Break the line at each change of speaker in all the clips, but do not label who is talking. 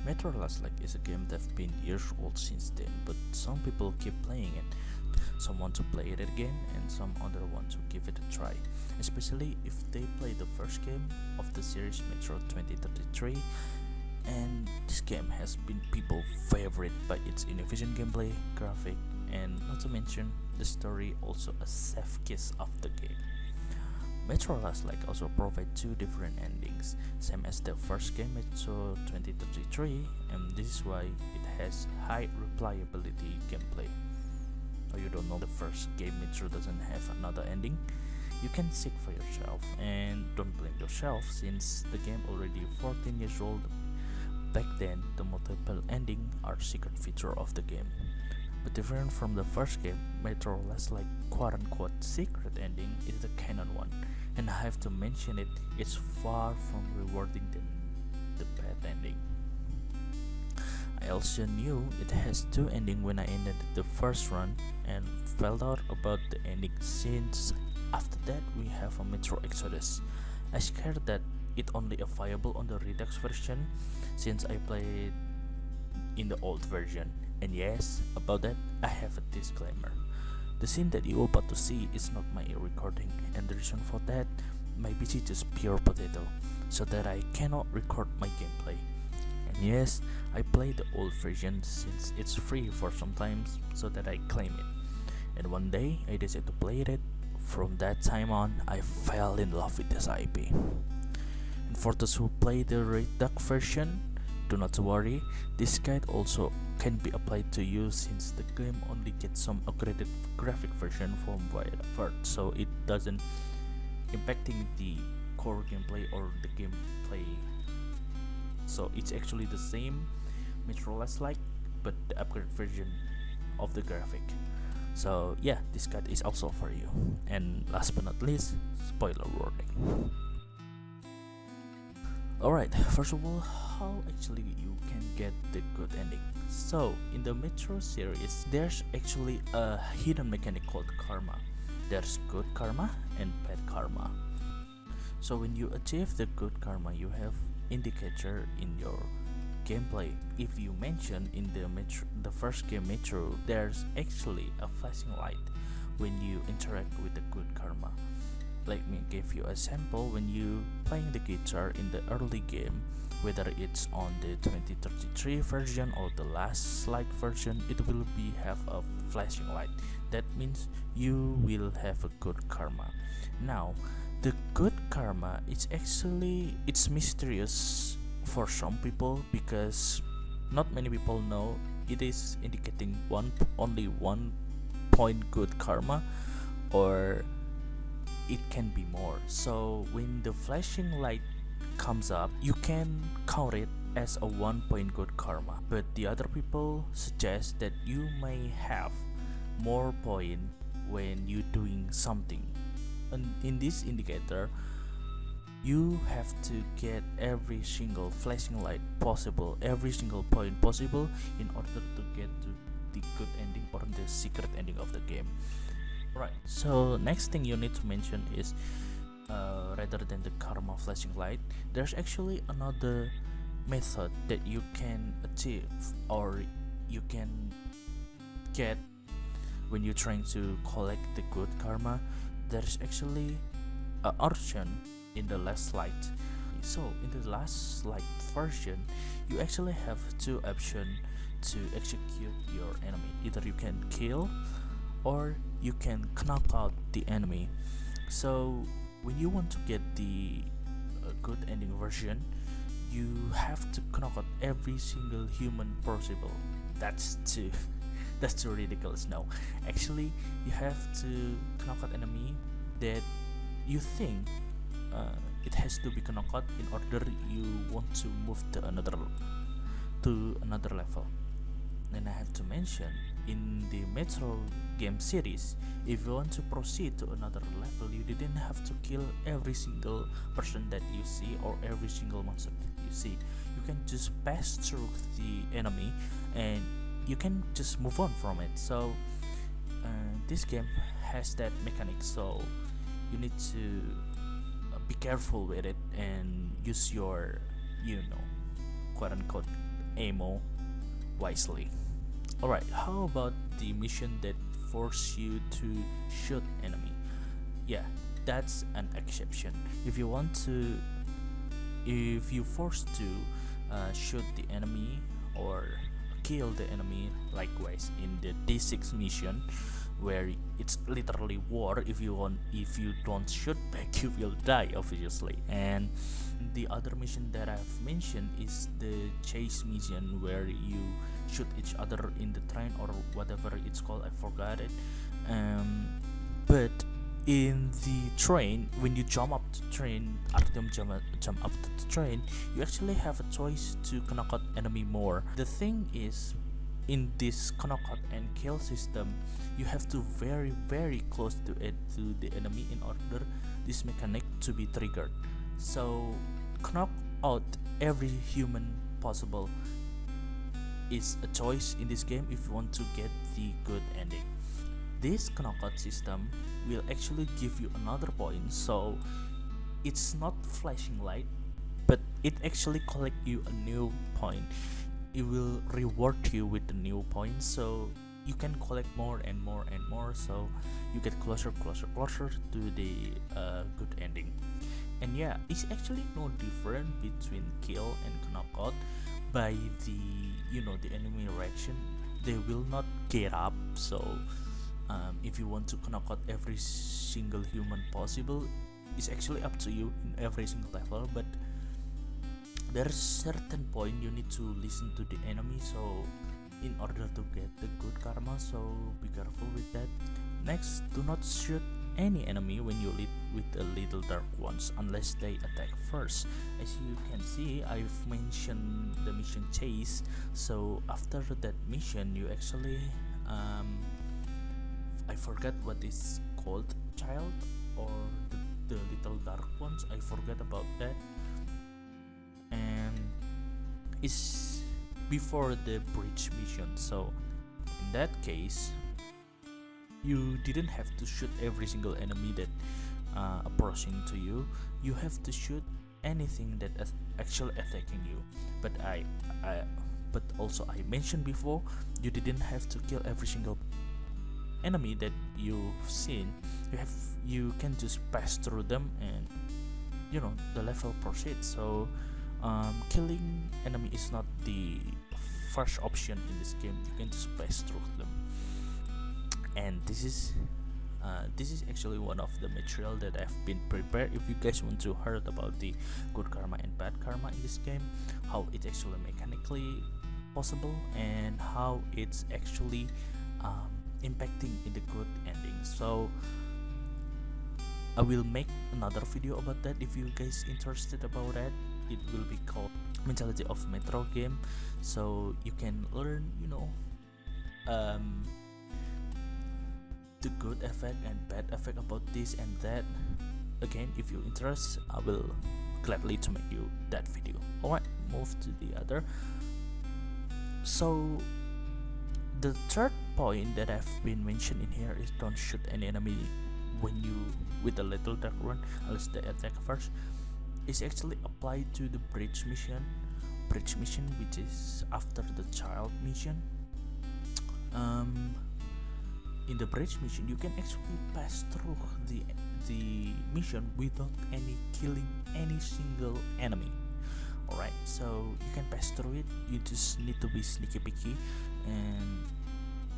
Metro Last Light is a game that's been years old since then, but some people keep playing it. Some want to play it again, and some other want to give it a try, especially if they play the first game of the series Metro 2033. And this game has been people's favorite by its inefficient gameplay, graphic, and not to mention the story, also a safe kiss of the game. Metro Last Light also provides two different endings, same as the first game Metro 2033, and this is why it has high replayability gameplay. Or you don't know the first game Metro doesn't have another ending? You can seek for yourself, and don't blame yourself since the game already 14 years old. Back then, the multiple ending are secret feature of the game. But different from the first game, Metro Last Light quote-unquote secret ending is the canon one, and I have to mention it, it's far from rewarding than the bad ending. I also knew it has two endings when I ended the first run and felt out about the ending since after that we have a Metro Exodus. I scared that it only available on the Redux version since I played in the old version. And yes, about that I have a disclaimer. The scene that you are about to see is not my recording, and the reason for that, my PC just pure potato, so that I cannot record my gameplay. And yes, I play the old version since it's free for some time, so that I claim it. And one day I decided to play it. From that time on, I fell in love with this IP. And for those who play the Redux version, do not worry, this guide also can be applied to you since the game only gets some upgraded graphic version from Wildfire, so it doesn't impacting the core gameplay or the gameplay. So it's actually the same Metro Last Light, but the upgraded version of the graphic. So yeah, this guide is also for you. And last but not least, spoiler warning. Alright, first of all, how actually you can get the good ending. So, in the Metro series, there's actually a hidden mechanic called karma. There's good karma and bad karma. So when you achieve the good karma, you have indicator in your gameplay. If you mention in the first game Metro, there's actually a flashing light when you interact with the good karma. Let me give you a sample. When you playing the guitar in the early game, whether it's on the 2033 version or the Last Light version, it will have a flashing light. That means you will have a good karma. Now, the good karma is actually it's mysterious for some people because not many people know it is indicating only 1 point good karma, or it can be more. So when the flashing light comes up, you can count it as a 1 point good karma, but the other people suggest that you may have more point when you doing something. And in this indicator, you have to get every single flashing light possible, every single point possible in order to get to the good ending or the secret ending of the game. Right, so next thing you need to mention is rather than the karma flashing light, there's actually another method that you can achieve or you can get when you're trying to collect the good karma. There's actually an option in the Last Light. So in the Last Light version, you actually have two options to execute your enemy. Either you can kill or you can knock out the enemy. So when you want to get the good ending version, you have to knock out every single human possible. That's too ridiculous. No, actually you have to knock out enemy that you think it has to be knocked out in order you want to move to another level. And I have to mention, in the Metro game series, if you want to proceed to another level, you didn't have to kill every single person that you see or every single monster that you see. You can just pass through the enemy and you can just move on from it. So this game has that mechanic, so you need to be careful with it and use your quote unquote ammo wisely. Alright, how about the mission that force you to shoot enemy? Yeah, that's an exception. If you forced to shoot the enemy or kill the enemy, likewise in the D6 mission, where it's literally war. If you don't shoot back, you will die, obviously. And the other mission that I've mentioned is the chase mission, where you shoot each other in the train or whatever it's called. I forgot it. But in the train, when you jump up the train, Artyom jump up to the train, you actually have a choice to knock out enemy more. The thing is, in this knock out and kill system, you have to very close to the enemy in order this mechanic to be triggered. So knock out every human possible is a choice in this game if you want to get the good ending. This knockout system will actually give you another point, so it's not flashing light, but it actually collect you a new point. It will reward you with the new points, so you can collect more and more and more, so you get closer to the good ending. And yeah, it's actually no different between kill and knockout. By the the enemy reaction, they will not get up. So if you want to knock out every single human possible, it's actually up to you in every single level, but there's certain point you need to listen to the enemy, so in order to get the good karma, so be careful with that. Next, do not shoot any enemy when you lead with the little dark ones unless they attack first. As you can see, I've mentioned the mission chase, so after that mission you actually I forgot what it's called, child or the little dark ones, I forgot about that. And it's before the bridge mission, so in that case you didn't have to shoot every single enemy that approaching to you. You have to shoot anything that is actually attacking you. But but also I mentioned before, you didn't have to kill every single enemy that you've seen. You can just pass through them and the level proceeds. So killing enemy is not the first option in this game. You can just pass through them. And this is actually one of the material that I've been prepared. If you guys want to hear about the good karma and bad karma in this game, how it's actually mechanically possible, and how it's actually impacting in the good ending. So I will make another video about that if you guys interested about that. It will be called Mentality of Metro game, so you can learn the good effect and bad effect about this and that. Again, if you're interested, I will gladly to make you that video. Alright, move to the other. So the third point that I've been mentioned in here is don't shoot any enemy when you with a little dark one unless they attack first. It's actually applied to the bridge mission, which is after the child mission. In the bridge mission, you can actually pass through the mission without killing any single enemy. Alright, so you can pass through it. You just need to be sneaky picky, and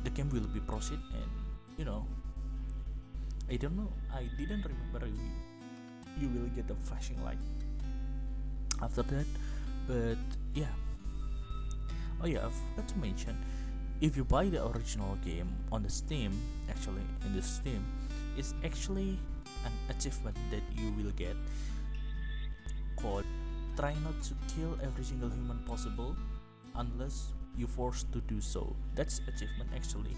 the game will be proceed. And I don't know, I didn't remember you will get a flashing light after that, but yeah. Oh yeah, I forgot to mention, if you buy the original game on the Steam, actually in the Steam, it's actually an achievement that you will get called try not to kill every single human possible unless you forced to do so. That's achievement actually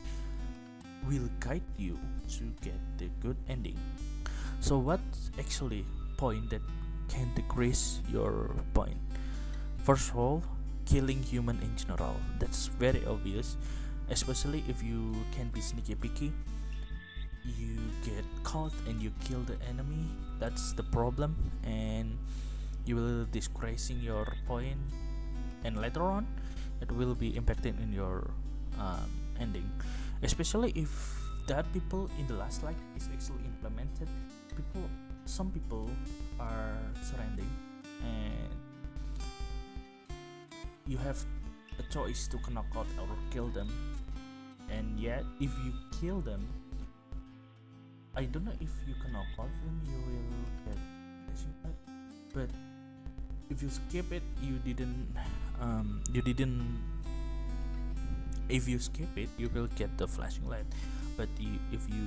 will guide you to get the good ending. So what's actually point that can decrease your point? First of all, killing human in general. That's very obvious, especially if you can be sneaky picky. You get caught and you kill the enemy. That's the problem, and you will disgracing your point. And later on, it will be impacting in your ending, especially if that people in the last light is actually implemented. Some people are surrendering, and you have a choice to knock out or kill them. And yet, if you kill them, I don't know if you can knock out them, you will get flashing light. But if you skip it, you didn't. If you skip it, you will get the flashing light. But if you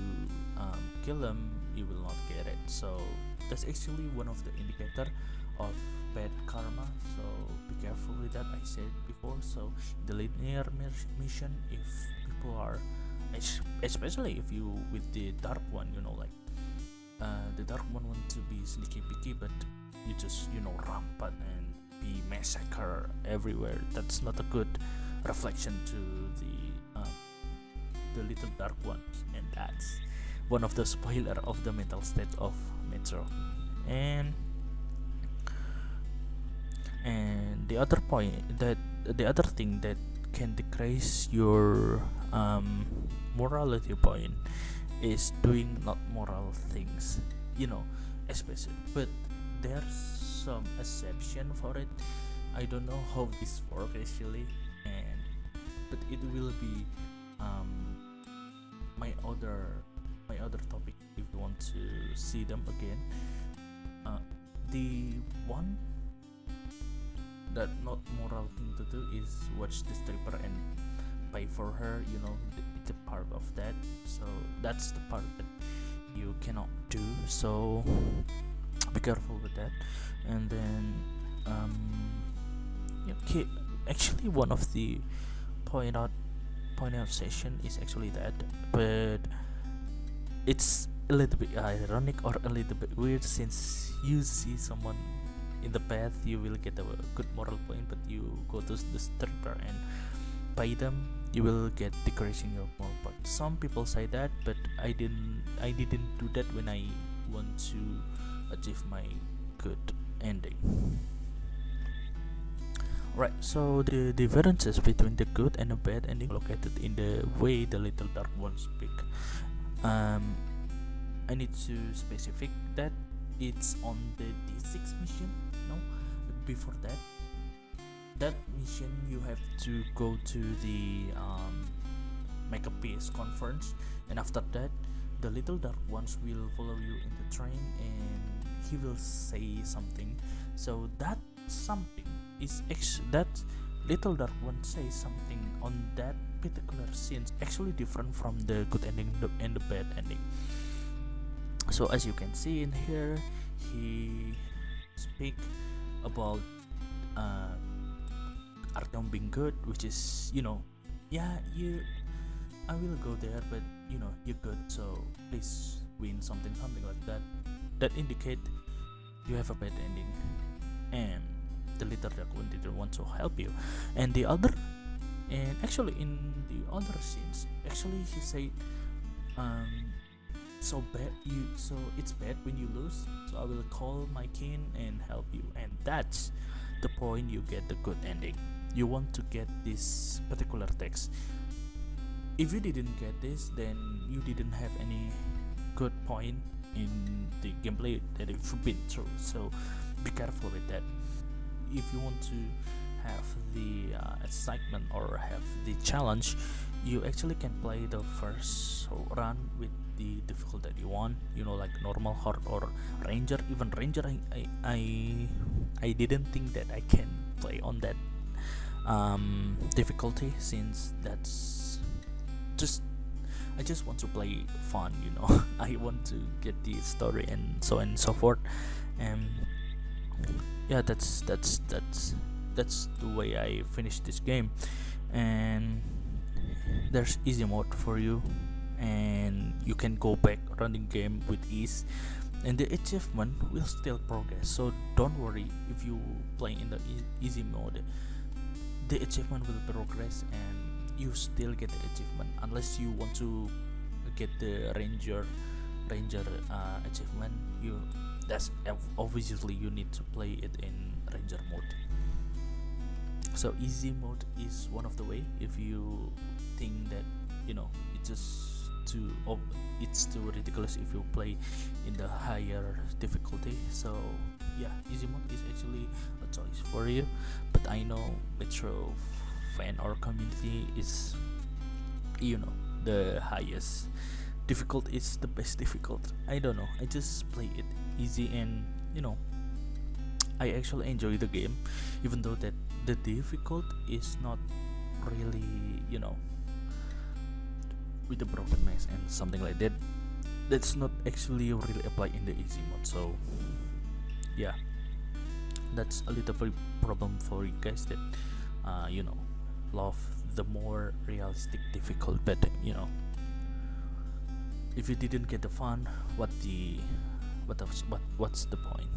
kill them, you will not get it. So that's actually one of the indicator of bad karma. So be careful with that. I said before. So the linear mission, if people are, especially if you with the dark one, like the dark one want to be sneaky peeky, but you just rampant and be massacre everywhere. That's not a good reflection to the little dark ones, and that's one of the spoiler of the mental state of Metro. And the other thing that can decrease your morality point is doing not moral things, especially. But there's some exception for it. I don't know how this works actually, but it will be my other topic if you want to see them again. The one that not moral thing to do is watch the stripper and pay for her. It's a part of that. So that's the part that you cannot do. So be careful with that. And then actually one of the point out session is actually that, but it's a little bit ironic or a little bit weird, since you see someone in the path, you will get a good moral point, but you go to the stripper and pay them, you will get decreasing your moral point. Some people say that, but I didn't do that when I want to achieve my good ending. Right, so the differences between the good and the bad ending located in the way the little dark ones speak. I need to specify that it's on the D6 mission. No, before that mission you have to go to the make a peace conference, and after that the little dark ones will follow you in the train, and he will say something. So that something is that little dark one says something on that particular scene actually different from the good ending and the bad ending. So as you can see in here, he speak about Artyom being good, which is I will go there, but you're good, so please win something like that. That indicate you have a bad ending, and the little dark one didn't want to help you. And actually in the other scenes, actually he said, so it's bad when you lose, so I will call my kin and help you. And that's the point you get the good ending. You want to get this particular text. If you didn't get this, then you didn't have any good point in the gameplay that you've been through. So be careful with that. If you want to have the excitement or have the challenge, you actually can play the first run with the difficulty that you want, like normal, hard, or ranger. Even ranger, I didn't think that I can play on that difficulty, since that's I just want to play fun, I want to get the story and so on and so forth. And yeah, that's the way I finished this game. And there's easy mode for you, and you can go back running game with ease, and the achievement will still progress. So don't worry if you play in the easy mode, the achievement will progress and you still get the achievement, unless you want to get the ranger achievement. That's obviously you need to play it in ranger mode. So easy mode is one of the way. If you think that it's just it's too ridiculous if you play in the higher difficulty, so yeah, easy mode is actually a choice for you. But I know Metro fan or community is the highest difficult is the best difficult. I don't know, I just play it easy, and I actually enjoy the game, even though that the difficult is not really with the broken maze and something like that. That's not actually really applied in the easy mode. So yeah, that's a little bit problem for you guys that love the more realistic difficult. But if you didn't get the fun, what's the point?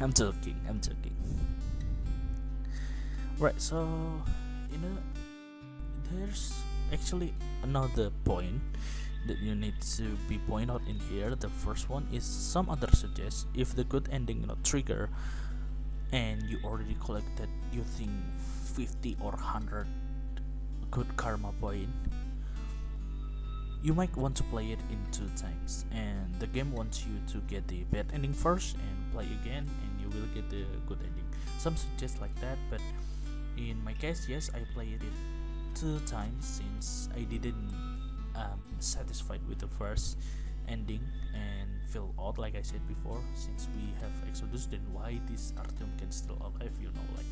I'm joking. Right, so there's actually another point that you need to be pointed out in here. The first one is some others suggest if the good ending trigger and you already collected, you think 50 or 100 good karma point, you might want to play it in 2 times, and the game wants you to get the bad ending first and play again, and you will get the good ending. Some suggest like that, but in my case, yes, I played it 2 times since I didn't satisfied with the first ending and feel odd, like I said before. Since we have Exodus, then why this Artyom can still alive? Like,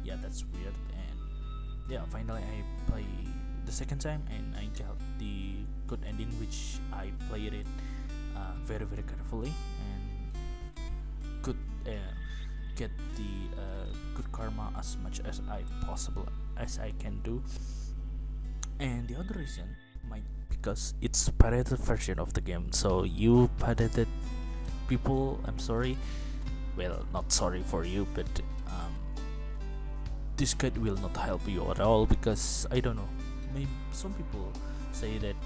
yeah, that's weird. And yeah, finally I play the second time and I got the good ending, which I played it very carefully and could get the good karma as much as I can do. And the other reason might because it's pirated version of the game, so you pirated people, I'm sorry. Well, not sorry for you, but this guide will not help you at all, because I don't know, maybe some people say that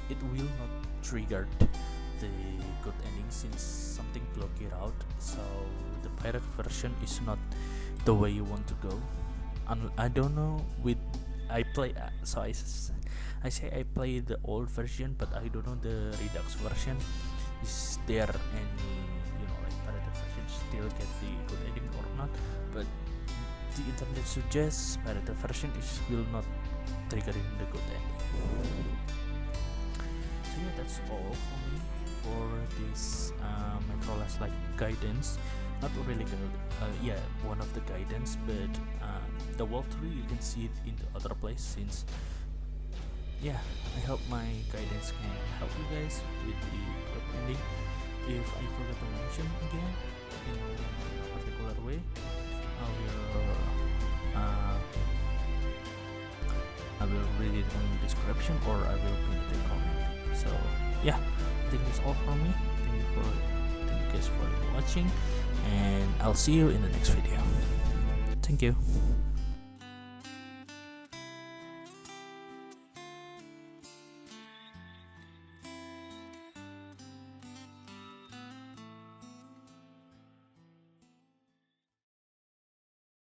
it will not trigger the good ending since something block it out. So the pirate version is not the way you want to go. I don't know. I play so I say I play the old version, but I don't know the Redux version. Is there any like pirated version still get the good ending or not? But the internet suggests pirated version will not triggering the good ending. So yeah, that's all for me for this Metro Last Light guidance. Not really one of the guidance, but the walkthrough you can see it in the other place. Since I hope my guidance can help you guys with the good ending. If I forgot to mention again in a particular way, I will read it in the description, or I will pin it in the comment. So yeah, I think that's all from me. Thank you guys for watching, and I'll see you in the next video. Thank you.